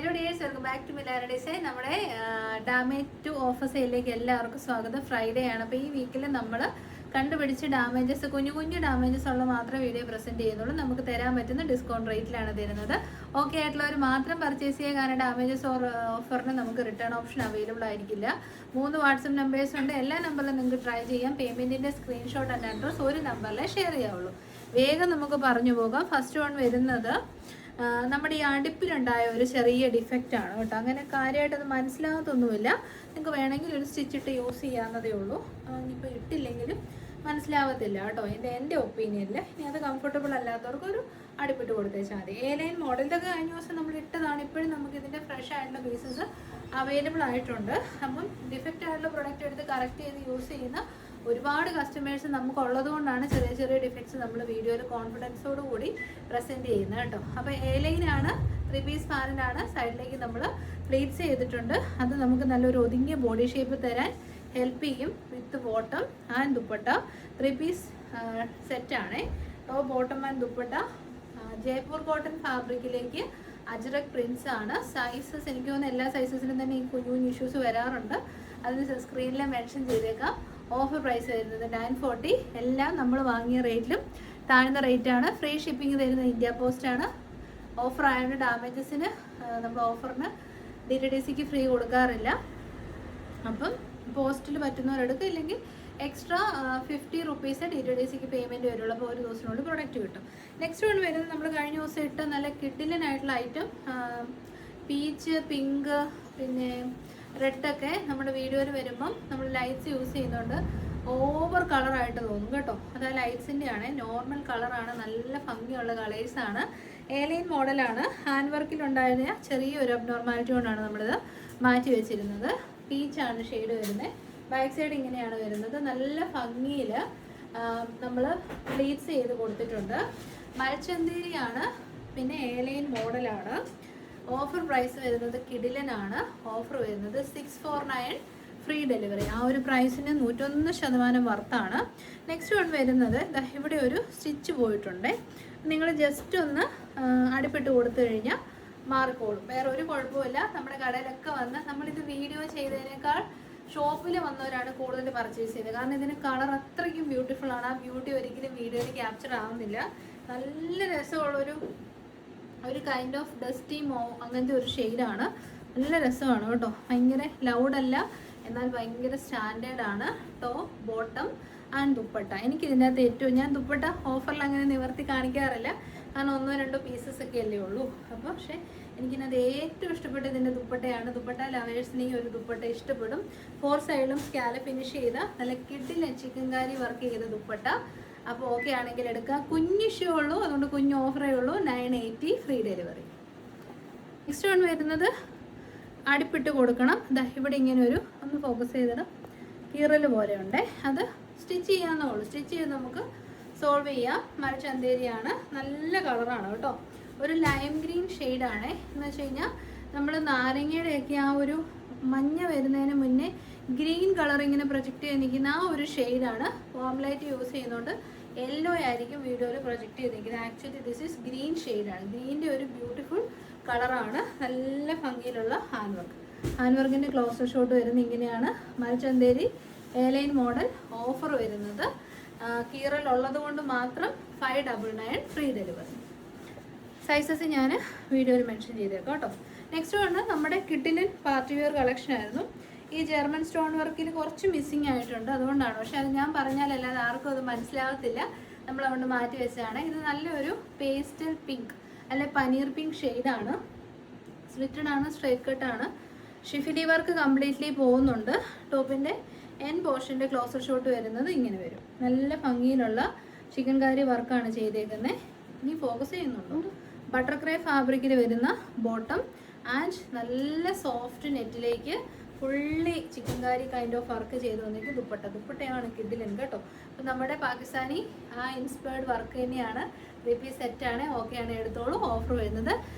Hello dears, welcome back to Milara design. നമ്മുടെ damage to offer സെയിലിലേക്ക് എല്ലാവർക്കും സ്വാഗതം. ഫ്രൈഡേ ആണ്. അപ്പോൾ ഈ വീക്കിൽ നമ്മൾ കണ്ടുപിടിച്ച് ഡാമേജസ്, കുഞ്ഞു കുഞ്ഞു ഡാമേജസ് ഉള്ള മാത്രമേ വീഡിയോ പ്രസൻറ്റ് ചെയ്യുന്നുള്ളൂ. നമുക്ക് തരാൻ പറ്റുന്ന ഡിസ്കൗണ്ട് റേറ്റിലാണ് തരുന്നത്. ഓക്കെ ആയിട്ടുള്ളവർ മാത്രം പർച്ചേസ് ചെയ്യുക. കാരണം ഡാമേജസ് ഓഫറിന് നമുക്ക് റിട്ടേൺ ഓപ്ഷൻ അവൈലബിൾ ആയിരിക്കില്ല. 3 വാട്സപ്പ് നമ്പേഴ്സ് ഉണ്ട്. എല്ലാ നമ്പറിലും നിങ്ങൾക്ക് ട്രൈ ചെയ്യാം. പേയ്മെൻറ്റിൻ്റെ സ്ക്രീൻഷോട്ട് ആൻഡ് അഡ്രസ് ഒരു നമ്പറിലേ ഷെയർ ചെയ്യാവുള്ളൂ. വേഗം നമുക്ക് പറഞ്ഞു പോകാം. ഫസ്റ്റ് വൺ വരുന്നത് നമ്മുടെ ഈ അടുപ്പിലുണ്ടായ ഒരു ചെറിയ ഡിഫക്റ്റ് ആണ് കേട്ടോ. അങ്ങനെ കാര്യമായിട്ട് അത് മനസ്സിലാകത്തൊന്നുമില്ല. നിങ്ങൾക്ക് വേണമെങ്കിൽ ഒരു സ്റ്റിച്ചിട്ട് യൂസ് ചെയ്യാവുന്നതേ ഉള്ളൂ. ഇനിയിപ്പോൾ ഇട്ടില്ലെങ്കിലും മനസ്സിലാവത്തില്ല കേട്ടോ, എൻ്റെ ഒപ്പീനിയനിൽ. ഇനി അത് കംഫർട്ടബിൾ അല്ലാത്തവർക്ക് ഒരു അടുപ്പിട്ട് കൊടുത്തേച്ചാൽ മതി. A-line മോഡലിൻ്റെ കഴിഞ്ഞ ദിവസം നമ്മൾ ഇട്ടതാണ്. ഇപ്പോഴും നമുക്ക് ഇതിൻ്റെ ഫ്രഷ് ആയിട്ടുള്ള പീസസ് അവൈലബിൾ ആയിട്ടുണ്ട്. അപ്പം ഡിഫക്റ്റ് ആയിട്ടുള്ള പ്രൊഡക്റ്റ് എടുത്ത് കറക്റ്റ് ചെയ്ത് യൂസ് ചെയ്യുന്ന ഒരുപാട് കസ്റ്റമേഴ്സ് നമുക്കുള്ളത് കൊണ്ടാണ് ചെറിയ ചെറിയ ഡിഫക്ട്സ് നമ്മൾ വീഡിയോയിൽ കോൺഫിഡൻസോട് കൂടി പ്രസൻറ്റ് ചെയ്യുന്നത് കേട്ടോ. അപ്പോൾ A-line ആണ്, 3 പീസ് പാനലാണ്. സൈഡിലേക്ക് നമ്മൾ പ്ലേറ്റ്സ് ചെയ്തിട്ടുണ്ട്. അത് നമുക്ക് നല്ലൊരു ഒതുങ്ങിയ ബോഡി ഷേപ്പ് തരാൻ ഹെൽപ്പ് ചെയ്യും. With bottom and dupatta 3 piece സെറ്റാണ്. Top bottom and dupatta Jaipur cotton ഫാബ്രിക്കിലേക്ക് അജ്രക് പ്രിൻസ് ആണ്. സൈസസ് എനിക്ക് തോന്നുന്നു എല്ലാ സൈസസിനും തന്നെ ഈ കുഞ്ഞു കുഞ്ഞു ഇഷ്യൂസ് വരാറുണ്ട്. അതിന് സ്ക്രീനിൽ മെൻഷൻ ചെയ്തേക്കാം. ഓഫർ പ്രൈസ് വരുന്നത് 940. എല്ലാം നമ്മൾ വാങ്ങിയ റേറ്റിലും താഴ്ന്ന റേറ്റാണ്. ഫ്രീ ഷിപ്പിംഗ് തരുന്നത് ഇന്ത്യ പോസ്റ്റ് ആണ്. ഓഫർ ആയതുകൊണ്ട് ഡാമേജസിന് നമ്മൾ ഓഫറിന് DTDCക്ക് ഫ്രീ കൊടുക്കാറില്ല. അപ്പം പോസ്റ്റിൽ പറ്റുന്നവരെടുക്കുക, ഇല്ലെങ്കിൽ എക്സ്ട്രാ 50 റുപ്പീസ് DTDCക്ക് പേയ്മെൻറ്റ് വരുള്ളൂ. അപ്പോൾ ഒരു ദിവസത്തിനുള്ളിൽ പ്രൊഡക്റ്റ് കിട്ടും. നെക്സ്റ്റ് വൺ വരുന്നത് നമ്മൾ കഴിഞ്ഞ ദിവസം ഇട്ട നല്ല കിഡിലനായിട്ടുള്ള ഐറ്റം, പീച്ച്, പിങ്ക്, പിന്നെ റെഡൊക്കെ നമ്മുടെ വീഡിയോയിൽ വരുമ്പം നമ്മൾ ലൈറ്റ്സ് യൂസ് ചെയ്യുന്നുണ്ട്. ഓവർ കളറായിട്ട് തോന്നും കേട്ടോ. അത് ആ ലൈറ്റ്സിൻ്റെ ആണ്. നോർമൽ കളറാണ്, നല്ല ഭംഗിയുള്ള കളേഴ്സാണ്. A-line മോഡലാണ്. ഹാൻഡ് വർക്കിലുണ്ടായിരുന്ന ചെറിയൊരു അബ്നോർമാലിറ്റി കൊണ്ടാണ് നമ്മളിത് മാറ്റി വെച്ചിരുന്നത്. പീച്ചാണ് ഷെയ്ഡ് വരുന്നത്. ബാക്ക് സൈഡ് ഇങ്ങനെയാണ് വരുന്നത്. നല്ല ഭംഗിയിൽ നമ്മൾ പ്ലീറ്റ്സ് ചെയ്ത് കൊടുത്തിട്ടുണ്ട്. മരച്ചന്തേരിയാണ്. പിന്നെ A-line മോഡലാണ്. ഓഫർ പ്രൈസ് വരുന്നത് കിഡിലനാണ്. ഓഫർ വരുന്നത് 649 ഫ്രീ ഡെലിവറി. ആ ഒരു പ്രൈസിന് 101% വർത്താണ്. നെക്സ്റ്റ് വൺ വരുന്നത് ഇവിടെ ഒരു സ്റ്റിച്ച് പോയിട്ടുണ്ട്. നിങ്ങൾ ജസ്റ്റ് ഒന്ന് അടുപ്പിട്ട് കൊടുത്തു കഴിഞ്ഞാൽ മാറിക്കോളും. വേറെ ഒരു കുഴപ്പമില്ല. നമ്മുടെ കടയിലൊക്കെ വന്ന് നമ്മളിത് വീഡിയോ ചെയ്തതിനേക്കാൾ ഷോപ്പിൽ വന്നവരാണ് കൂടുതൽ പർച്ചേസ് ചെയ്തത്. കാരണം ഇതിന് കളർ അത്രയ്ക്കും ബ്യൂട്ടിഫുൾ ആണ്. ആ ബ്യൂട്ടി ഒരിക്കലും വീഡിയോയിൽ ക്യാപ്ചർ ആവുന്നില്ല. നല്ല രസമുള്ളൊരു കൈൻഡ് ഓഫ് ഡസ്റ്റി അങ്ങനത്തെ ഒരു ഷെയ്ഡാണ്. നല്ല രസമാണ് കേട്ടോ. ഭയങ്കര ലൗഡല്ല, എന്നാൽ ഭയങ്കര സ്റ്റാൻഡേർഡാണ്. Top, bottom and dupatta. എനിക്കിതിൻ്റെ അകത്ത് ഏറ്റവും, ഞാൻ ദുപ്പട്ട ഓഫറിൽ അങ്ങനെ നിവർത്തി കാണിക്കാറില്ല, കാരണം 1-2 പീസസ് ഒക്കെ അല്ലേ ഉള്ളൂ. അപ്പോൾ പക്ഷേ എനിക്കിതിനകത്ത് ഏറ്റവും ഇഷ്ടപ്പെട്ട ഇതിൻ്റെ ദുപ്പട്ടയാണ്. ദുപ്പട്ട ലവേഴ്സിന് ഈ ഒരു ദുപ്പട്ട ഇഷ്ടപ്പെടും. 4 സൈഡിലും സ്കാല ഫിനിഷ് ചെയ്ത നല്ല കിഡിലെ ചിക്കൻകാരി വർക്ക് ചെയ്ത ദുപ്പട്ട. അപ്പോൾ ഓക്കെ ആണെങ്കിൽ എടുക്കുക. കുഞ്ഞിഷ്യേ ഉള്ളൂ, അതുകൊണ്ട് കുഞ്ഞ് ഓഫറേ ഉള്ളൂ. 980 ഫ്രീ ഡെലിവറി. നെക്സ്റ്റ് വൺ വരുന്നത് അടുപ്പിട്ട് കൊടുക്കണം. ഇവിടെ ഇങ്ങനെ ഒന്ന് ഫോക്കസ് ചെയ്തിട്ട് കീറൽ പോലെ ഉണ്ട്. അത് സ്റ്റിച്ച് ചെയ്യാവുന്നേ ഉള്ളൂ. സ്റ്റിച്ച് ചെയ്ത് നമുക്ക് സോൾവ് ചെയ്യാം. മരച്ചന്തേരിയാണ്. നല്ല കളറാണ് കേട്ടോ. ഒരു ലൈം ഗ്രീൻ ഷെയ്ഡാണ്. എന്ന് വെച്ച് കഴിഞ്ഞാൽ നമ്മൾ നാരങ്ങയുടെയൊക്കെ ആ ഒരു മഞ്ഞ വരുന്നതിന് മുന്നേ ഗ്രീൻ കളർ ഇങ്ങനെ പ്രൊജക്റ്റ് ചെയ്ത് നിൽക്കുന്ന ആ ഒരു ഷെയ്ഡാണ്. വാം ലൈറ്റ് യൂസ് ചെയ്യുന്നതുകൊണ്ട് യെല്ലോ ആയിരിക്കും വീഡിയോയിൽ പ്രൊജക്റ്റ് ചെയ്തിരിക്കുന്നത്. ആക്ച്വലി ദിസ് ഈസ് ഗ്രീൻ ഷെയ്ഡാണ്. ഗ്രീൻ്റെ ഒരു ബ്യൂട്ടിഫുൾ കളറാണ്. നല്ല ഭംഗിയിലുള്ള ഹാൻഡ് വർക്ക്. ഹാൻഡ് വർക്കിൻ്റെ ക്ലോസർ ഷോട്ട് വരുന്നത് ഇങ്ങനെയാണ്. മരച്ചന്തേരി A-line മോഡൽ. ഓഫർ വരുന്നത് കീറൽ ഉള്ളത് കൊണ്ട് മാത്രം 599 ഫ്രീ ഡെലിവറി. സൈസസ് ഞാൻ വീഡിയോയിൽ മെൻഷൻ ചെയ്തേക്കാം കേട്ടോ. നെക്സ്റ്റ് വണ് നമ്മുടെ കിഡിലൻ പാർട്ടി വെയർ കളക്ഷൻ ആയിരുന്നു. ഈ ജർമ്മൻ സ്റ്റോൺ വർക്കിൽ കുറച്ച് മിസ്സിങ് ആയിട്ടുണ്ട്, അതുകൊണ്ടാണ്. പക്ഷെ അത് ഞാൻ പറഞ്ഞാലല്ലാതെ ആർക്കും അത് മനസ്സിലാകത്തില്ല. നമ്മൾ അതുകൊണ്ട് മാറ്റി വെച്ചതാണ്. ഇത് നല്ലൊരു പേസ്റ്റൽ പിങ്ക്, അല്ലെ പനീർ പിങ്ക് ഷെയ്ഡാണ്. സ്ലിറ്റഡ് ആണ്, സ്ട്രൈറ്റ് കട്ടാണ്. ഷിഫിലി വർക്ക് കംപ്ലീറ്റ്ലി പോകുന്നുണ്ട്. ടോപ്പിൻ്റെ എൻ പോർഷൻ്റെ ക്ലോസർ ഷോട്ട് വരുന്നത് ഇങ്ങനെ വരും. നല്ല ഭംഗിയിലുള്ള ചിക്കൻ കാരി വർക്കാണ് ചെയ്തേക്കുന്നത്. ഇനി ഫോക്കസ് ചെയ്യുന്നുണ്ടോ? ബട്ടർ ക്രേ ഫാബ്രിക്കിൽ വരുന്ന ബോട്ടം ആൻഡ് നല്ല സോഫ്റ്റ് നെറ്റിലേക്ക് fully chikankari kind of work ചെയ്ത് വന്നിട്ട് ദുപ്പട്ടയാണ് കിഡിലൻ കേട്ടോ. അപ്പോൾ നമ്മുടെ പാകിസ്ഥാനി ആ ഇൻസ്പയർഡ് വർക്ക് തന്നെയാണ്. 3 പീസ് സെറ്റാണ്. ഓക്കെയാണ്, എടുത്തോളൂ. ഓഫർ വരുന്നത്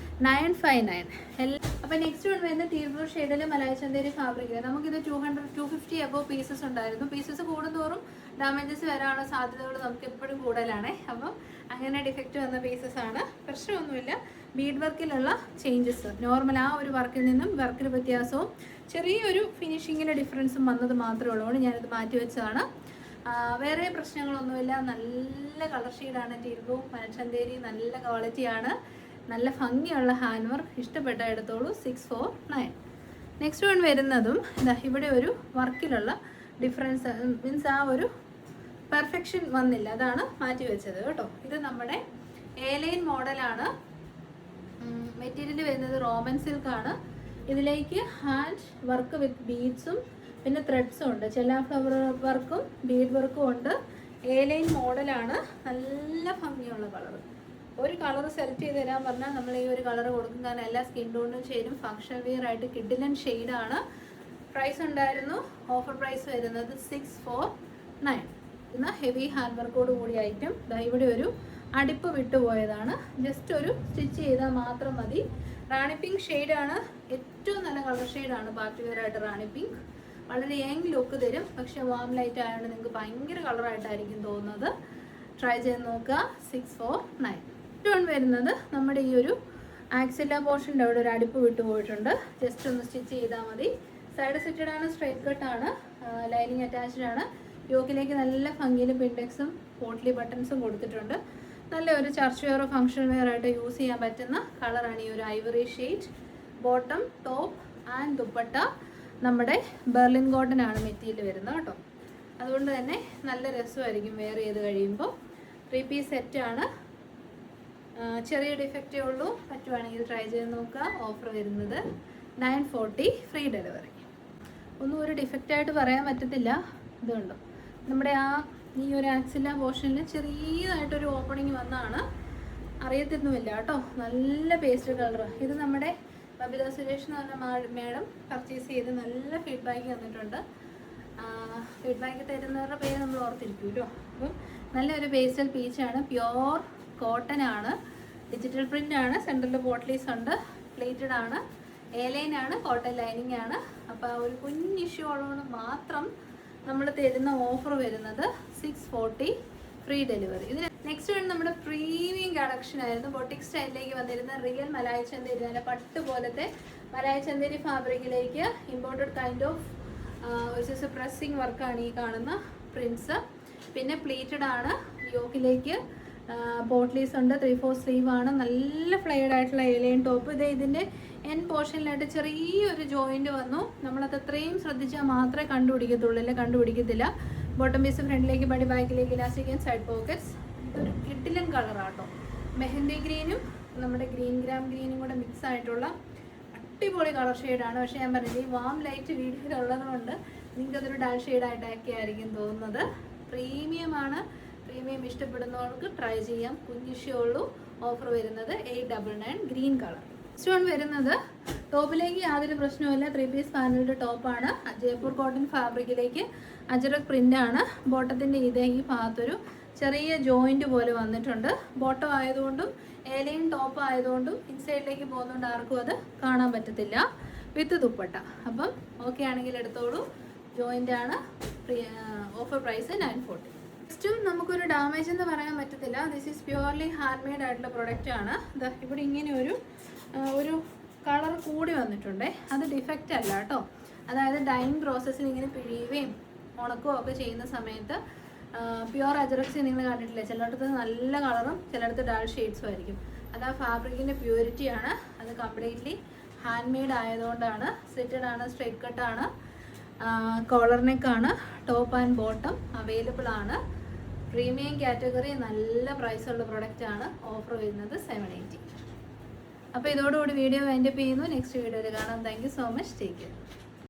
959. അപ്പോൾ നെക്സ്റ്റ് വൺ വരുന്നത് ടീ ബ്ലൂ ഷെയ്ഡിൽ മലായ ചന്തേരി ഫാബ്രിക്കിൽ. നമുക്കിത് 250 അബവ് പീസസ് ഉണ്ടായിരുന്നു. പീസസ് കൂടുന്തോറും ഡാമേജസ് വരാനുള്ള സാധ്യതകൾ നമുക്ക് എപ്പോഴും കൂടുതലാണ്. അപ്പം അങ്ങനെ ഡിഫക്റ്റ് വന്ന പീസസ് ആണ്. പ്രശ്നമൊന്നുമില്ല. ബീഡ് വർക്കിലുള്ള ചേഞ്ചസ്, നോർമൽ ആ ഒരു വർക്കിൽ നിന്നും വർക്കിൽ വ്യത്യാസവും ചെറിയൊരു ഫിനിഷിങ്ങിൻ്റെ ഡിഫറൻസും വന്നത് മാത്രമേ ഉള്ളൂ. ഞാനിത് മാറ്റി വെച്ചതാണ്. വേറെ പ്രശ്നങ്ങളൊന്നുമില്ല. നല്ല കളർ ഷെയ്ഡാണ്. ടിൽബു മനച്ചന്തേരി നല്ല ക്വാളിറ്റിയാണ്. നല്ല ഭംഗിയുള്ള ഹാൻഡ് വർക്ക്. ഇഷ്ടപ്പെട്ട എടുത്തോളൂ. 649. നെക്സ്റ്റ് വൺ വരുന്നതും ഇതാ ഇവിടെ ഒരു വർക്കിലുള്ള ഡിഫറൻസ്, മീൻസ് ആ ഒരു പെർഫെക്ഷൻ വന്നില്ല, അതാണ് മാറ്റി വെച്ചത് കേട്ടോ. ഇത് നമ്മുടെ എ-ലൈൻ മോഡലാണ്. മെറ്റീരിയൽ വരുന്നത് റോമൻ സിൽക്കാണ്. ഇതിലേക്ക് ഹാൻഡ് വർക്ക് വിത്ത് ബീഡ്സും പിന്നെ ത്രെഡ്സും ഉണ്ട്. ചെല്ലാ ഫ്ലവർ വർക്കും ബീഡ് വർക്കും ഉണ്ട്. എ-ലൈൻ മോഡലാണ്. നല്ല ഭംഗിയുള്ള കളർ. ഒരു കളർ സെലക്ട് ചെയ്ത് തരാൻ പറഞ്ഞാൽ നമ്മൾ ഈ ഒരു കളർ കൊടുക്കും, കാരണം എല്ലാ സ്കിൻ ടോണിനും ചേരും. ഫങ്ഷൻ വെയർ ആയിട്ട് കിഡിലൻ ഷെയ്ഡാണ്. പ്രൈസ് ഉണ്ടായിരുന്നു, ഓഫർ പ്രൈസ് വരുന്നത് 649. ഇന്ന് ഹെവി ഹാൻഡ് വർക്കോട് കൂടിയ ഐറ്റം. ഇവിടെ ഒരു അടിപ്പ് വിട്ടുപോയതാണ്. ജസ്റ്റ് ഒരു സ്റ്റിച്ച് ചെയ്താൽ മാത്രം മതി. റാണി പിങ്ക് ഷെയ്ഡാണ്. ഏറ്റവും നല്ല കളർ ഷെയ്ഡാണ്. പാർട്ടി വെയർ ആയിട്ട് റാണി പിങ്ക് വളരെ യങ് ലുക്ക് തരും. പക്ഷേ വാം ലൈറ്റ് ആയതുകൊണ്ട് നിങ്ങൾക്ക് ഭയങ്കര കളറായിട്ടായിരിക്കും തോന്നുന്നത്. ട്രൈ ചെയ്ത് നോക്കുക. 649. വൺ വരുന്നത് നമ്മുടെ ഈ ഒരു ആക്സില പോർഷൻ്റെ അവിടെ ഒരു അടിപ്പ് വിട്ടുപോയിട്ടുണ്ട്. ജസ്റ്റ് ഒന്ന് സ്റ്റിച്ച് ചെയ്താൽ മതി. സൈഡ് സെറ്റഡ് ആണ്, സ്ട്രൈറ്റ് കട്ടാണ്, ലൈനിങ് അറ്റാച്ച്ഡ് ആണ്. യോക്കിലേക്ക് നല്ല ഭംഗിയിൽ പിൻഡെക്സും പോട്ട്ലി ബട്ടൺസും കൊടുത്തിട്ടുണ്ട്. നല്ലൊരു ചർച്ച് വെയറോ ഫങ്ഷൻ വെയർ ആയിട്ട് യൂസ് ചെയ്യാൻ പറ്റുന്ന കളറാണ് ഈ ഒരു Ivory shade. Bottom, top and dupatta നമ്മുടെ ബെർലിൻ കോട്ടൺ ആണ് മെറ്റീരിയൽ വരുന്നത് കേട്ടോ. അതുകൊണ്ട് തന്നെ നല്ല രസമായിരിക്കും വെയർ ചെയ്ത് കഴിയുമ്പോൾ. 3 പീസ് സെറ്റാണ്. ചെറിയ ഡിഫക്റ്റേ ഉള്ളൂ. പറ്റുവാണെങ്കിൽ ട്രൈ ചെയ്ത് നോക്കുക. ഓഫർ വരുന്നത് 940, ഫ്രീ ഡെലിവറി. ഒന്നും ഒരു ഡിഫക്റ്റായിട്ട് പറയാൻ പറ്റത്തില്ല. ഇതുണ്ടോ നമ്മുടെ ഈ ഒരു ആക്സില പോർഷനിൽ ചെറിയതായിട്ടൊരു ഓപ്പണിങ് വന്നാണ്, അറിയത്തൊന്നുമില്ല കേട്ടോ. നല്ല പേസ്റ്റൽ കളർ. ഇത് നമ്മുടെ ബബിത സുരേഷ് എന്ന് പറഞ്ഞ മാഡം പർച്ചേസ് ചെയ്ത് നല്ല ഫീഡ്ബാക്ക് തന്നിട്ടുണ്ട്. ഫീഡ്ബാക്ക് തരുന്നവരുടെ പേര് നമ്മൾ ഓർത്തിരിക്കുമല്ലോ. അപ്പം നല്ലൊരു പേസ്റ്റൽ പീച്ചാണ്. പ്യോർ കോട്ടൺ ആണ്. ഡിജിറ്റൽ പ്രിൻ്റ് ആണ്. സെൻറ്ററിൽ പോട്ട്ലീസ് ഉണ്ട്. പ്ലേറ്റഡ് ആണ്. എ-ലൈൻ ആണ്. കോട്ടൺ ലൈനിങ് ആണ്. അപ്പോൾ ഒരു കുഞ്ഞ് ഇഷ്യൂ ഉള്ളതുകൊണ്ട് മാത്രം നമ്മൾ തരുന്ന ഓഫർ വരുന്നത് 640, ഫ്രീ ഡെലിവറി. ഇതിന് നെക്സ്റ്റ് വേണം നമ്മുടെ പ്രീമിയം കളക്ഷൻ ആയിരുന്നു. ബൊട്ടിക് സ്റ്റൈലിലേക്ക് വന്നിരുന്ന റിയൽ മലായി ചന്തേരി, നല്ല പട്ട് പോലത്തെ മലായി ചന്തേരി ഫാബ്രിക്കിലേക്ക് ഇമ്പോർട്ടഡ് കൈൻഡ് ഓഫ് ഒരു പ്രസ്സിങ് വർക്കാണ് ഈ കാണുന്ന പ്രിൻസ്. പിന്നെ പ്ലീറ്റഡ് ആണ്. യോക്കിലേക്ക് പോട്ട്ലീസ് ഉണ്ട്. 3/4 സ്ലീവ് ആണ്. നല്ല ഫ്ലെയർഡ് ആയിട്ടുള്ള എ-ലൈൻ ടോപ്പ്. ഇതിൻ്റെ എൻ പോർഷനിലായിട്ട് ചെറിയൊരു ജോയിൻറ്റ് വന്നു. നമ്മളത് അത്രയും ശ്രദ്ധിച്ചാൽ മാത്രമേ കണ്ടുപിടിക്കത്തുള്ളൂ, അല്ലേ കണ്ടുപിടിക്കത്തില്ല. ബോട്ടം പീസ് ഫ്രണ്ടിലേക്ക്, ബഡി ബാക്കിലേക്ക് ഇലാസ്റ്റിക് ആൻഡ് സൈഡ് പോക്കറ്റ്സ്. ഇതൊരു കിഡിലൻ കളറാട്ടോ. മെഹന്തി ഗ്രീനും നമ്മുടെ ഗ്രാം ഗ്രീനും കൂടെ മിക്സ് ആയിട്ടുള്ള അടിപൊളി കളർ ഷെയ്ഡാണ്. പക്ഷേ ഞാൻ പറഞ്ഞില്ല, ഈ വാം ലൈറ്റ് വീഡിയോയിലുള്ളത് കൊണ്ട് നിങ്ങൾക്കതൊരു ഡാൾ ഷെയ്ഡായിട്ടൊക്കെ ആയിരിക്കും തോന്നുന്നത്. പ്രീമിയമാണ്. പ്രീമിയം ഇഷ്ടപ്പെടുന്നവർക്ക് ട്രൈ ചെയ്യാം. കുഞ്ഞിഷ്യേ ഉള്ളൂ. ഓഫർ വരുന്നത് 899, ഗ്രീൻ കളർ. നെക്സ്റ്റ് വൺ വരുന്നത് ടോപ്പിലേക്ക് യാതൊരു പ്രശ്നവുമില്ല. 3 പീസ് പാനലിൻ്റെ ടോപ്പാണ്. ജയ്പൂർ കോട്ടൺ ഫാബ്രിക്കിലേക്ക് അജറക് പ്രിൻ്റാണ്. ബോട്ടത്തിൻ്റെ ഈ ഭാഗത്തൊരു ചെറിയ ജോയിൻറ്റ് പോലെ വന്നിട്ടുണ്ട്. ബോട്ടം ആയതുകൊണ്ടും എ-ലൈൻ ടോപ്പ് ആയതുകൊണ്ടും ഇൻസൈഡിലേക്ക് പോകുന്നതുകൊണ്ട് ആർക്കും അത് കാണാൻ പറ്റത്തില്ല. വിത്ത് ദുപ്പട്ട. അപ്പം ഓക്കെ ആണെങ്കിൽ എടുത്തോളൂ. ജോയിൻ്റ് ആണ്. Offer price 940. നെക്സ്റ്റും നമുക്കൊരു ഡാമേജ് എന്ന് പറയാൻ പറ്റത്തില്ല. This is purely hand made ആയിട്ടുള്ള പ്രൊഡക്റ്റ് ആണ്. ഇവിടെ ഇങ്ങനെ ഒരു കളർ കൂടി വന്നിട്ടുണ്ടേ. അത് ഡിഫക്റ്റ് അല്ല കേട്ടോ. അതായത് ഡൈയിങ് പ്രോസസ്സിൽ ഇങ്ങനെ പിഴിയുകയും ഉണക്കുകയും ഒക്കെ ചെയ്യുന്ന സമയത്ത് പ്യുവർ അജറക്സി നിങ്ങൾ കണ്ടിട്ടില്ലേ, ചിലയിടത്ത് നല്ല കളറും ചിലയിടത്ത് ഡാൾ ഷെയ്ഡ്സും ആയിരിക്കും. അത് ആ ഫാബ്രിക്കിൻ്റെ പ്യൂരിറ്റിയാണ്. അത് കംപ്ലീറ്റ്ലി ഹാൻഡ് മെയ്ഡ് ആയതുകൊണ്ടാണ്. സ്ലിറ്റഡ് ആണ്, സ്ട്രൈറ്റ് കട്ടാണ്, കോളർ നെക്കാണ്. ടോപ്പ് ആൻഡ് ബോട്ടം അവൈലബിൾ ആണ്. പ്രീമിയം കാറ്റഗറി, നല്ല പ്രൈസുള്ള പ്രൊഡക്റ്റാണ്. ഓഫർ വരുന്നത് 780. അപ്പോൾ ഇതോടുകൂടി വീഡിയോ വൈൻഡപ്പ് ചെയ്യുന്നു. നെക്സ്റ്റ് വീഡിയോയിൽ കാണാം. Thank you so much. Take care.